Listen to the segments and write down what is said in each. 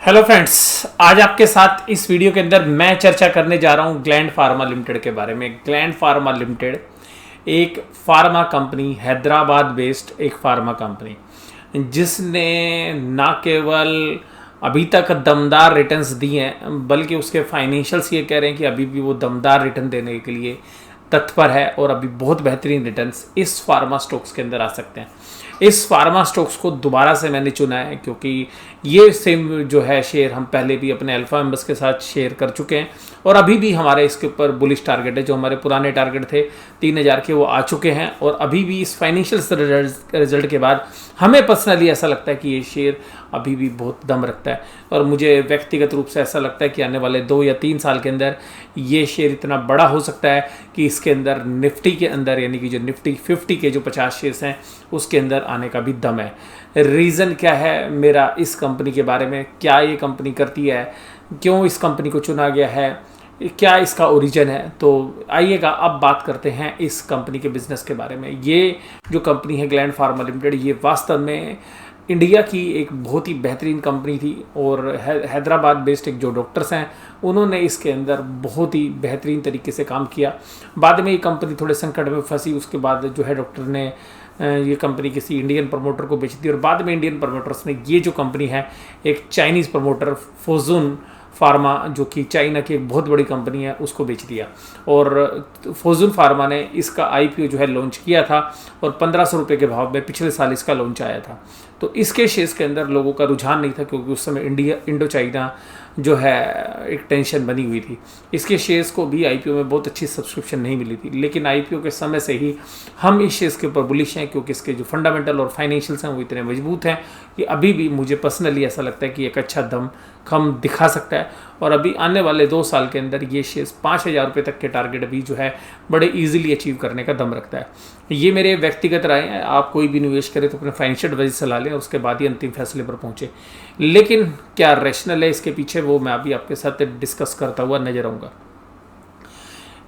Hello friends, आज आपके साथ इस वीडियो के अंदर मैं चर्चा करने जा रहा हूं ग्लैंड फार्मा लिमिटेड के बारे में। ग्लैंड फार्मा लिमिटेड एक फार्मा कंपनी, हैदराबाद बेस्ड एक फार्मा कंपनी, जिसने ना केवल अभी तक दमदार रिटर्न्स दिए हैं बल्कि उसके फाइनेंशियल्स ये कह रहे हैं कि अभी भी वो दमदार रिटर्न देने के लिए तत्पर है और अभी बहुत बेहतरीन रिटर्न्स इस फार्मा स्टॉक्स के अंदर आ सकते हैं। इस फार्मा स्टॉक्स को दोबारा से मैंने चुना है क्योंकि ये सेम जो है शेयर हम पहले भी अपने अल्फा मेंबर्स के साथ शेयर कर चुके हैं और अभी भी हमारे इसके ऊपर बुलिश टारगेट है। जो हमारे पुराने टारगेट थे 3000 के, वो आ चुके हैं और अभी भी इस फाइनेंशियल रिजल्ट के बाद हमें पर्सनली ऐसा लगता है कि ये शेयर अभी भी बहुत दम रखता है और मुझे व्यक्तिगत रूप से ऐसा लगता है कि आने वाले 2 या 3 साल के अंदर ये शेयर इतना बड़ा हो सकता है कि इसके अंदर निफ्टी के अंदर, यानी कि जो निफ्टी 50 के जो 50 शेयर्स हैं उसके अंदर आने का भी दम है। रीज़न क्या है मेरा इस कंपनी के बारे में, क्या ये कंपनी करती है, क्यों इस कंपनी को चुना गया है, क्या इसका ओरिजिन है, तो आइएगा अब बात करते हैं इस कंपनी के बिजनेस के बारे में। ये जो कंपनी है ग्लैंड फार्मा लिमिटेड, ये वास्तव में इंडिया की एक बहुत ही बेहतरीन कंपनी थी और हैदराबाद बेस्ड एक जो डॉक्टर्स हैं उन्होंने इसके अंदर बहुत ही बेहतरीन तरीके से काम किया। बाद में ये कंपनी थोड़े संकट में फंसी, उसके बाद जो है डॉक्टर ने ये कंपनी किसी इंडियन प्रमोटर को बेच दी और बाद में इंडियन प्रमोटर्स ने ये जो कंपनी है एक चाइनीज़ प्रमोटर फोजुन फार्मा, जो कि चाइना की एक बहुत बड़ी कंपनी है, उसको बेच दिया और फोजुन फार्मा ने इसका आईपीओ जो है लॉन्च किया था और 1500 रुपये के भाव में पिछले साल इसका लॉन्च आया था। तो इसके शेयर्स के अंदर लोगों का रुझान नहीं था क्योंकि उस समय इंडो चाइना जो है एक टेंशन बनी हुई थी। इसके शेयर्स को भी आईपीओ में बहुत अच्छी सब्सक्रिप्शन नहीं मिली थी, लेकिन आईपीओ के समय से ही हम इस शेयर्स के ऊपर बुलिश हैं क्योंकि इसके जो फंडामेंटल और फाइनेंशियल्स हैं वो इतने मजबूत हैं कि अभी भी मुझे पर्सनली ऐसा लगता है कि एक अच्छा दम खम दिखा सकता है और अभी आने वाले 2 साल के अंदर ये शेयर्स 5000 रुपये तक के टारगेट भी जो है बड़े ईजिली अचीव करने का दम रखता है। ये मेरे व्यक्तिगत राय हैं, आप कोई भी निवेश करें तो अपने फाइनेंशियल एडवाइजर सलाह लें, उसके बाद ही अंतिम फैसले पर पहुंचे। लेकिन क्या रैशनल है इसके पीछे, वो मैं अभी आपके साथ डिस्कस करता हुआ नजर आऊँगा।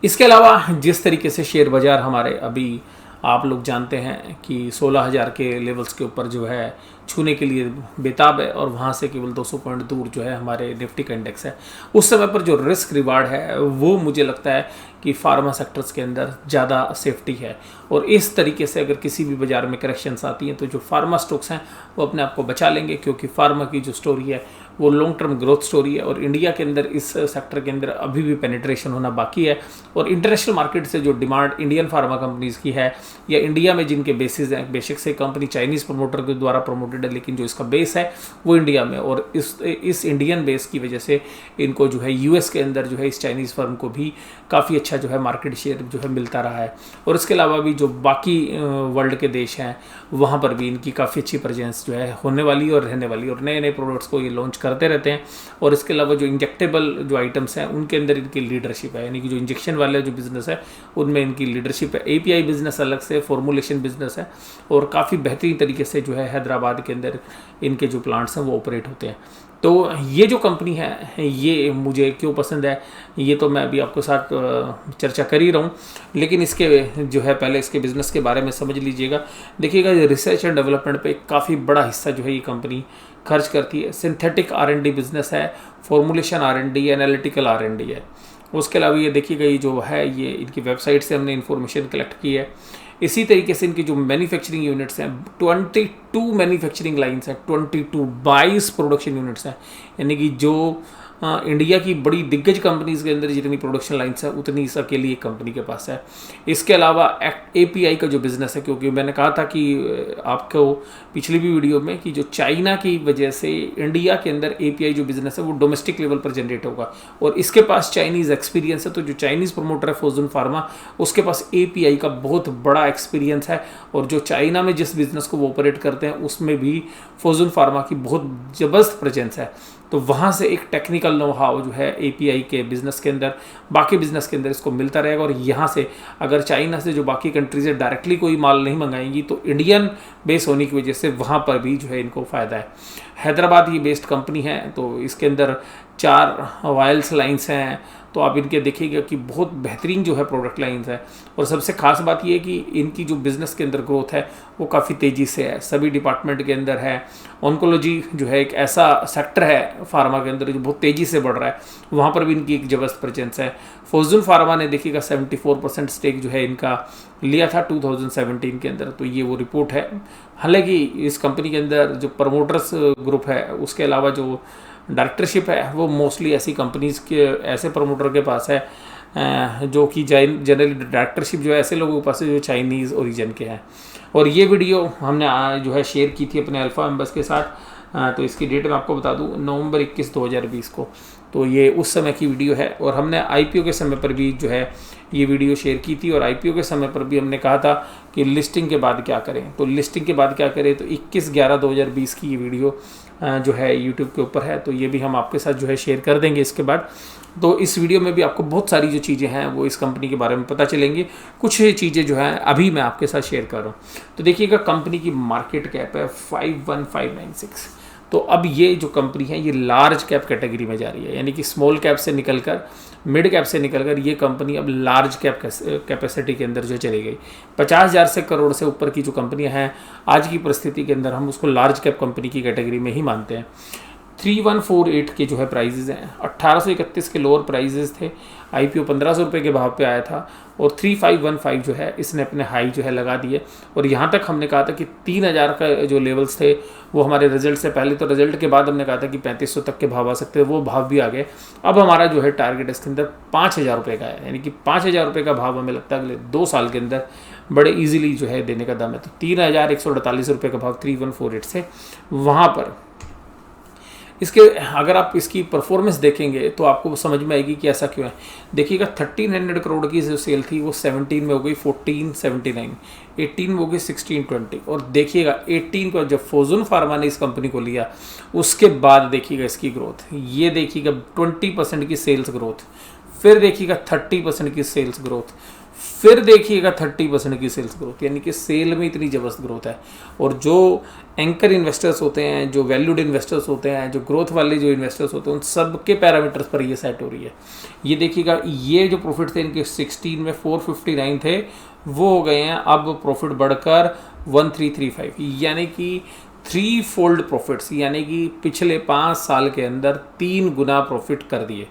इसके अलावा जिस तरीके से शेयर बाज़ार हमारे अभी आप लोग जानते हैं कि 16000 के लेवल्स के ऊपर जो है छूने के लिए बेताब है और वहाँ से केवल 200 पॉइंट दूर जो है हमारे निफ्टी का इंडेक्स है। उस समय पर जो रिस्क रिवार्ड है वो मुझे लगता है कि फार्मा सेक्टर्स के अंदर ज़्यादा सेफ्टी है और इस तरीके से अगर किसी भी बाज़ार में करेक्शंस आती हैं तो जो फार्मा स्टॉक्स हैं वो अपने आप को बचा लेंगे क्योंकि फार्मा की जो स्टोरी है वो लॉन्ग टर्म ग्रोथ स्टोरी है और इंडिया के अंदर इस सेक्टर के अंदर अभी भी पेनिट्रेशन होना बाकी है और इंटरनेशनल मार्केट से जो डिमांड इंडियन फार्मा कंपनीज़ की है या इंडिया में जिनके बेसिस हैं, बेशक से कंपनी चाइनीज़ प्रमोटर के द्वारा प्रमोटेड है लेकिन जो इसका बेस है वो इंडिया में, और इस इंडियन बेस की वजह से इनको जो है यूएस के अंदर जो है इस चाइनीज़ फर्म को भी काफ़ी अच्छा जो है मार्केट शेयर जो है मिलता रहा है और इसके अलावा भी जो बाकी वर्ल्ड के देश हैं वहाँ पर भी इनकी काफ़ी अच्छी प्रेजेंस जो है होने वाली और रहने वाली और नए नए प्रोडक्ट्स को ये लॉन्च करते रहते हैं। और इसके अलावा जो इंजेक्टेबल जो आइटम्स हैं उनके अंदर इनकी लीडरशिप है, यानी कि जो इंजेक्शन वाले जो बिज़नेस है उनमें इनकी लीडरशिप है। एपीआई बिजनेस अलग से, फॉर्मुलेशन बिजनेस है और काफ़ी बेहतरीन तरीके से जो है हैदराबाद के अंदर इनके जो प्लांट्स हैं वो ऑपरेट होते हैं। तो ये जो कंपनी है ये मुझे क्यों पसंद है ये तो मैं अभी आपके साथ चर्चा कर ही रहा हूँ, लेकिन इसके जो है पहले इसके बिज़नेस के बारे में समझ लीजिएगा। देखिएगा, रिसर्च एंड डेवलपमेंट पे काफ़ी बड़ा हिस्सा जो है ये कंपनी खर्च करती है। सिंथेटिक R&D बिजनेस है, फॉर्मुलेशन R&D, एनालिटिकल R&D है। उसके अलावा ये देखिएगा, ये जो है ये इनकी वेबसाइट से हमने इन्फॉर्मेशन कलेक्ट की है। इसी तरीके से इनकी जो मैन्युफैक्चरिंग यूनिट्स हैं 22 मैन्युफैक्चरिंग लाइंस हैं, 22 प्रोडक्शन यूनिट्स हैं, यानी कि जो इंडिया की बड़ी दिग्गज कंपनीज के अंदर जितनी प्रोडक्शन लाइन्स है उतनी इस अकेली एक कंपनी के पास है। इसके अलावा एपीआई का जो बिज़नेस है, क्योंकि मैंने कहा था कि आपको पिछली भी वीडियो में कि जो चाइना की वजह से इंडिया के अंदर एपीआई जो बिज़नेस है वो डोमेस्टिक लेवल पर जनरेट होगा और इसके पास चाइनीज़ एक्सपीरियंस है। तो जो चाइनीज़ प्रमोटर है फोजुन फार्मा, उसके पास एपीआई का बहुत बड़ा एक्सपीरियंस है और जो चाइना में जिस बिज़नेस को वो ऑपरेट करते हैं उसमें भी फोजुन फार्मा की बहुत ज़बरदस्त प्रेजेंस है। तो वहाँ से एक टेक्निकल नो हाउ जो है एपीआई के बिज़नेस के अंदर, बाकी बिज़नेस के अंदर इसको मिलता रहेगा और यहाँ से अगर चाइना से जो बाकी कंट्रीज है डायरेक्टली कोई माल नहीं मंगाएंगी तो इंडियन बेस होने की वजह से वहाँ पर भी जो है इनको फ़ायदा है। हैदराबाद ये बेस्ड कंपनी है तो इसके अंदर 4 वायल्स लाइन्स हैं, तो आप इनके देखिएगा कि बहुत बेहतरीन जो है प्रोडक्ट लाइन्स है। और सबसे खास बात ये है कि इनकी जो बिज़नेस के अंदर ग्रोथ है वो काफ़ी तेज़ी से है, सभी डिपार्टमेंट के अंदर है। ऑन्कोलॉजी जो है एक ऐसा सेक्टर है फार्मा के अंदर जो बहुत तेज़ी से बढ़ रहा है, वहाँ पर भी इनकी एक ज़बरदस्त प्रेजेंस है। फोर्जून फार्मा ने देखिएगा 74% स्टेक जो है इनका लिया था 2017 के अंदर, तो ये वो रिपोर्ट है। हालांकि इस कंपनी के अंदर जो प्रमोटर्स ग्रुप है उसके अलावा जो डायरेक्टरशिप है वो मोस्टली ऐसी कंपनीज़ के ऐसे प्रमोटर के पास है जो कि जनरली डायरेक्टरशिप जो है ऐसे लोगों के पास है जो चाइनीज़ ओरिजिन के हैं। और ये वीडियो हमने जो है शेयर की थी अपने अल्फ़ा मेंबर्स के साथ। तो इसकी डेट मैं आपको बता दूं, नवंबर 21 2020 को। तो ये उस समय की वीडियो है। और हमने आईपीओ के समय पर भी जो है ये वीडियो शेयर की थी, और आईपीओ के समय पर भी हमने कहा था कि लिस्टिंग के बाद क्या करें। तो लिस्टिंग के बाद क्या करें, तो 21/11/2020 की ये वीडियो जो है यूट्यूब के ऊपर है, तो ये भी हम आपके साथ जो है शेयर कर देंगे इसके बाद। तो इस वीडियो में भी आपको बहुत सारी जो चीज़ें हैं वो इस कंपनी के बारे में पता चलेंगी। कुछ चीज़ें जो हैं अभी मैं आपके साथ शेयर कर रहा हूँ। तो देखिएगा कंपनी की मार्केट कैप है 51596। तो अब ये जो कंपनी है ये लार्ज कैप कैटेगरी में जा रही है, यानी कि स्मॉल कैप से निकलकर मिड कैप से निकलकर ये कंपनी अब लार्ज कैप कैपेसिटी के अंदर जो चली गई। 50,000 से करोड़ से ऊपर की जो कंपनियां हैं आज की परिस्थिति के अंदर हम उसको लार्ज कैप कंपनी की कैटेगरी में ही मानते हैं। 3148 के जो है प्राइजेज़ हैं, 1831 के लोअर प्राइजेज़ थे। आईपीओ 1500 रुपये के भाव पे आया था, और 3515 जो है इसने अपने हाई जो है लगा दिए। और यहाँ तक हमने कहा था कि 3000 का जो लेवल्स थे वो हमारे रिजल्ट से पहले, तो रिजल्ट के बाद हमने कहा था कि 3500 तक के भाव आ सकते हैं, वो भाव भी आ गए। अब हमारा जो है टारगेट इसके अंदर 5000 रुपये का है, यानी कि 5000 रुपये का भाव हमें लगता है अगले 2 साल के अंदर बड़े ईजिली जो है देने का दम है। तो 3148 रुपये का भाव 3148 से वहाँ पर इसके अगर आप इसकी परफॉर्मेंस देखेंगे तो आपको समझ में आएगी कि ऐसा क्यों है। देखिएगा 1300 करोड़ की जो सेल थी वो 17 में हो गई 1479, 18 में हो गई 1620। और देखिएगा 18 को जब फोर्जून फार्मा ने इस कंपनी को लिया उसके बाद देखिएगा इसकी ग्रोथ, ये देखिएगा 20% की सेल्स ग्रोथ, फिर देखिएगा 30% की सेल्स ग्रोथ, फिर देखिएगा 30% की सेल्स ग्रोथ, यानी कि सेल में इतनी ज़बरदस्त ग्रोथ है। और जो एंकर इन्वेस्टर्स होते हैं, जो वैल्यूड इन्वेस्टर्स होते हैं, जो ग्रोथ वाले जो इन्वेस्टर्स होते हैं, उन सब के पैरामीटर्स पर ये सेट हो रही है। ये देखिएगा ये जो प्रॉफिट थे इनके 16 में 459 थे, वो हो गए हैं अब प्रॉफिट बढ़कर 1335, यानी कि 3 फोल्ड प्रॉफिट्स, यानी कि पिछले 5 साल के अंदर 3 गुना प्रॉफिट कर दिए।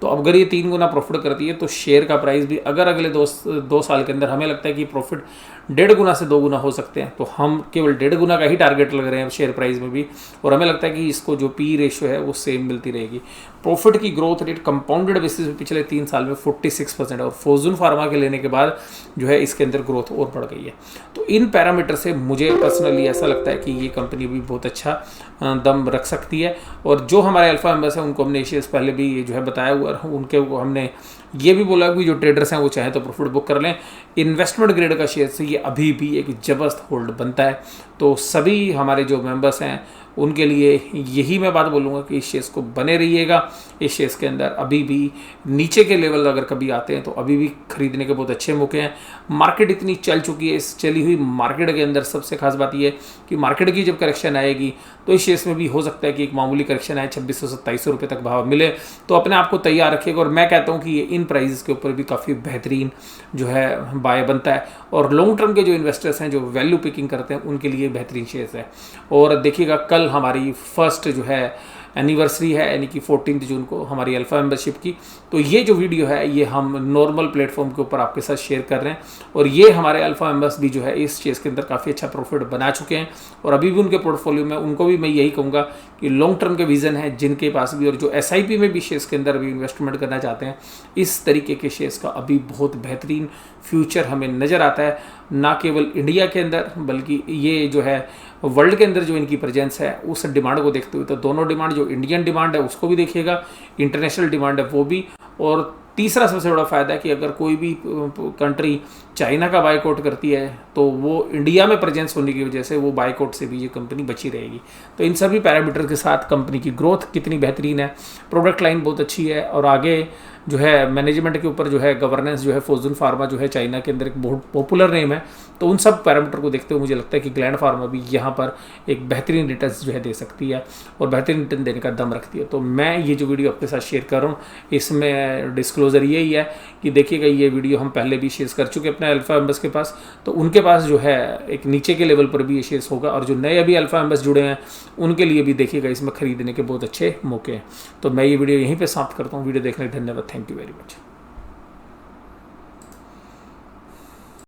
तो अब अगर ये 3 गुना प्रॉफिट करती है तो शेयर का प्राइस भी अगर अगले दो साल के अंदर हमें लगता है कि प्रॉफिट 1.5 गुना से 2 गुना हो सकते हैं, तो हम केवल 1.5 गुना का ही टारगेट लग रहे हैं शेयर प्राइस में भी। और हमें लगता है कि इसको जो पी रेशियो है वो सेम मिलती रहेगी। प्रॉफिट की ग्रोथ रेट कंपाउंडेड बेसिस में पिछले 3 साल में 46% है, और फोर्जून फार्मा के लेने के बाद जो है इसके अंदर ग्रोथ और बढ़ गई है। तो इन पैरामीटर से मुझे पर्सनली ऐसा लगता है कि ये कंपनी भी बहुत अच्छा दम रख सकती है। और जो हमारे अल्फा मेंबर्स हैं उनको हमने शेयर्स पहले भी जो है बताया हुआ, उनके हमने ये भी बोला कि जो ट्रेडर्स हैं वो चाहे तो प्रॉफिट बुक कर लें। इन्वेस्टमेंट ग्रेड का शेयर से ये अभी भी एक जबरदस्त होल्ड बनता है। तो सभी हमारे जो मेंबर्स हैं उनके लिए यही मैं बात बोलूँगा कि इस शेयर्स को बने रहिएगा। इस शेयर्स के अंदर अभी भी नीचे के लेवल अगर कभी आते हैं तो अभी भी खरीदने के बहुत अच्छे मौके हैं। मार्केट इतनी चल चुकी है, इस चली हुई मार्केट के अंदर सबसे खास बात यह है कि मार्केट की जब करेक्शन आएगी तो इस शेयर्स में भी हो सकता है कि एक मामूली करेक्शन आए, 2600-2700 रुपये तक भाव मिले। तो अपने आप को तैयार रखिएगा। और मैं कहता हूँ कि ये इन प्राइजेस के ऊपर भी काफ़ी बेहतरीन जो है बाय बनता है। और लॉन्ग टर्म के जो इन्वेस्टर्स हैं जो वैल्यू पिकिंग करते हैं उनके लिए बेहतरीन शेयर्स है। और देखिएगा कल हमारी फर्स्ट जो है एनिवर्सरी है, यानी कि 14 जून को हमारी अल्फा मेंबरशिप की। तो ये जो वीडियो है ये हम नॉर्मल प्लेटफॉर्म के ऊपर आपके साथ शेयर कर रहे हैं। और ये हमारे अल्फा मेंबर्स भी जो है इस शेयर्स के अंदर काफ़ी अच्छा प्रॉफिट बना चुके हैं, और अभी भी उनके पोर्टफोलियो में उनको भी मैं यही कहूँगा कि लॉन्ग टर्म के विजन है जिनके पास भी, और जो SIP में भी शेयर्स के अंदर भी इन्वेस्टमेंट करना चाहते हैं, इस तरीके के शेयर्स का अभी बहुत बेहतरीन फ्यूचर हमें नज़र आता है। ना केवल इंडिया के अंदर बल्कि ये जो है वर्ल्ड के अंदर जो इनकी प्रेजेंस है उस डिमांड को देखते हुए, तो दोनों डिमांड, जो इंडियन डिमांड है उसको भी देखिएगा, इंटरनेशनल डिमांड है वो भी। और तीसरा सबसे बड़ा फ़ायदा है कि अगर कोई भी कंट्री चाइना का बाइकआउट करती है तो वो इंडिया में प्रेजेंस होने की वजह से वो बाइकआउट से भी ये कंपनी बची रहेगी। तो इन सभी पैरामीटर के साथ कंपनी की ग्रोथ कितनी बेहतरीन है, प्रोडक्ट लाइन बहुत अच्छी है, और आगे जो है मैनेजमेंट के ऊपर जो है गवर्नेंस जो है, फोर्जुन फार्मा जो है चाइना के अंदर एक बहुत पॉपुलर नेम है। तो उन सब पैरामीटर को देखते हुए मुझे लगता है कि ग्लैंड फार्मा भी यहाँ पर एक बेहतरीन रिटर्न जो है दे सकती है और बेहतरीन रिटर्न देने का दम रखती है। तो मैं ये जो वीडियो आपके साथ शेयर कर रहा हूँ इसमें डिस्क्लोजर यही है कि देखिएगा ये वीडियो हम पहले भी शेयर कर चुके अपने अल्फा मेंबर्स के पास, तो उनके पास जो है एक नीचे के लेवल पर भी ये शेयर्स होगा, और जो नए अभी अल्फा मेंबर्स जुड़े हैं उनके लिए भी देखिएगा इसमें खरीदने के बहुत अच्छे मौके हैं। तो मैं ये वीडियो यहीं पे समाप्त करता हूँ। वीडियो देखने के लिए धन्यवाद। Thank you very much.